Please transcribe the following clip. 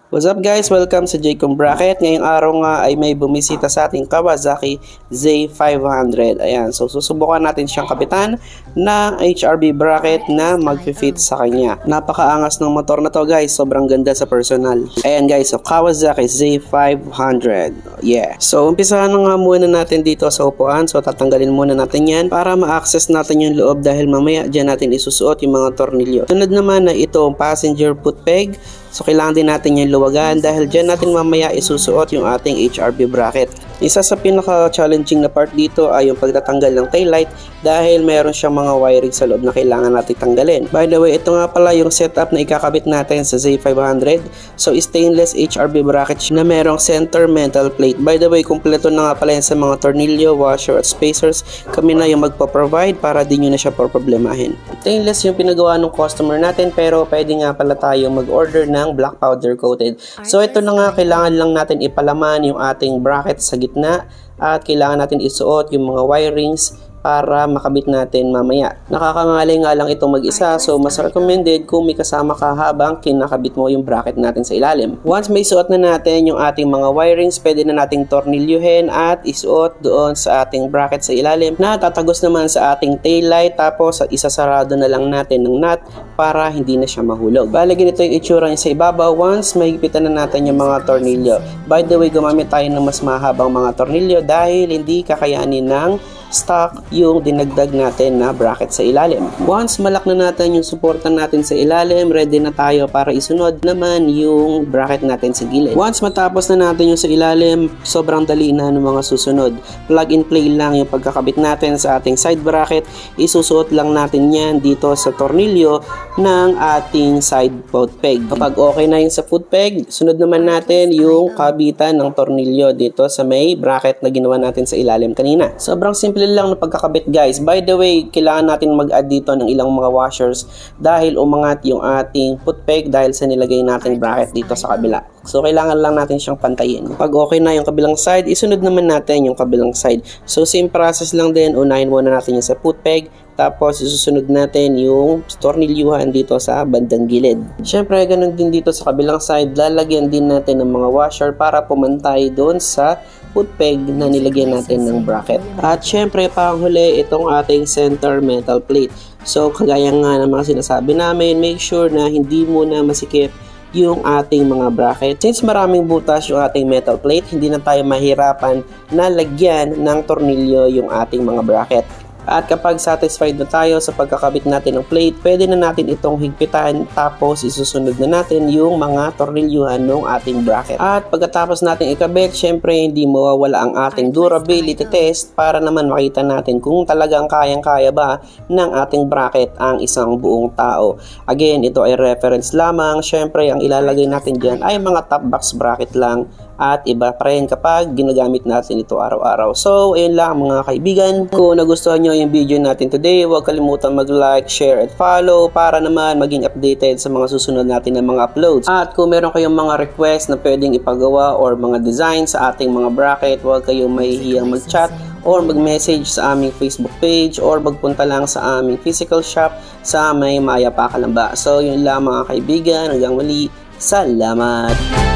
What's up guys? Welcome sa Jaycom Bracket. Ngayong araw nga ay may bumisita sa ating Kawasaki Z500. Ayan, so susubukan natin siyang kapitan na HRB bracket na mag-fit sa kanya. Napakaangas ng motor na to guys, sobrang ganda sa personal. Ayan guys, so Kawasaki Z500. Yeah. So umpisahan na nga muna natin dito sa upuan. So tatanggalin muna natin yan para ma-access natin yung loob dahil mamaya dyan natin isusuot yung mga tornilyo. Sunod naman na ito ang passenger foot peg. So kailangan din natin yung luwagan dahil dyan natin mamaya isusuot yung ating HRB bracket. Isa sa pinaka-challenging na part dito ay yung pagtatanggal ng taillight dahil mayroon siyang mga wiring sa loob na kailangan natin tanggalin. By the way, ito nga pala yung setup na ikakabit natin sa Z500. So stainless HRB bracket na merong center metal plate. By the way, kumpleto na nga pala yan sa mga tornilyo, washer at spacers. Kami na yung magpo-provide para di nyo na siya problemahin. Stainless yung pinagawa ng customer natin pero pwede nga pala tayo mag-order ng black powder coated. So ito na nga, kailangan lang natin ipalaman yung ating bracket sa gitna at kailangan natin isuot yung mga wirings para makabit natin mamaya. Nakakangalay nga lang itong mag-isa, so mas recommended kung may kasama ka habang kinakabit mo yung bracket natin sa ilalim. Once may suot na natin yung ating mga wirings, pwede na nating tornilyuhin at isuot doon sa ating bracket sa ilalim na tatagos naman sa ating taillight, tapos isasarado na lang natin ng nut para hindi na siya mahulog. Bale, ganito yung itsura niya sa ibabaw once mahigpitan na natin yung mga tornilyo. By the way, gumamit tayo ng mas mahabang mga tornilyo dahil hindi kakayanin ng stock yung dinagdag natin na bracket sa ilalim. Once malak na natin yung suporta natin sa ilalim, ready na tayo para isunod naman yung bracket natin sa gilid. Once matapos na natin yung sa ilalim, sobrang dali na ng mga susunod. Plug and play lang yung pagkakabit natin sa ating side bracket. Isusuot lang natin yan dito sa tornilyo ng ating side foot peg. Kapag okay na yung sa foot peg, sunod naman natin yung kabitan ng tornilyo dito sa may bracket na ginawa natin sa ilalim kanina. Sobrang simple lang na pagkakabit guys. By the way, kailangan natin mag-add dito ng ilang mga washers dahil umangat yung ating foot peg dahil sa nilagay natin bracket dito sa kabila. So kailangan lang natin siyang pantayin. Pag okay na yung kabilang side, isunod naman natin yung kabilang side. So same process lang din, unahin muna natin yung sa foot peg, tapos isusunod natin yung tornilyuhan dito sa bandang gilid. Syempre, ganun din dito sa kabilang side, lalagyan din natin ng mga washer para pumantay doon sa foot peg na nilagyan natin ng bracket. At syempre, panghuli, itong ating center metal plate. So, kagaya nga ng mga sinasabi namin, make sure na hindi muna masikip yung ating mga bracket. Since maraming butas yung ating metal plate, hindi na tayo mahirapan na lagyan ng tornilyo yung ating mga bracket. At kapag satisfied na tayo sa pagkakabit natin ng plate, pwede na natin itong higpitan tapos isusunod na natin yung mga tornilyuhan ng ating bracket. At pagkatapos natin ikabit, syempre hindi mawawala ang ating durability test para naman makita natin kung talagang kayang-kaya ba ng ating bracket ang isang buong tao. Again, ito ay reference lamang. Syempre, ang ilalagay natin dyan ay mga top box bracket lang. At iba pa rin kapag ginagamit natin ito araw-araw. So, ayun lang mga kaibigan. Kung nagustuhan nyo yung video natin today, huwag kalimutan mag-like, share, at follow para naman maging updated sa mga susunod natin na mga uploads. At kung meron kayong mga request na pwedeng ipagawa or mga design sa ating mga bracket, huwag kayong mahihiyang mag-chat or mag-message sa aming Facebook page or magpunta lang sa aming physical shop sa may Maya Pakalamba. So, yun lang mga kaibigan. Hanggang muli. Salamat!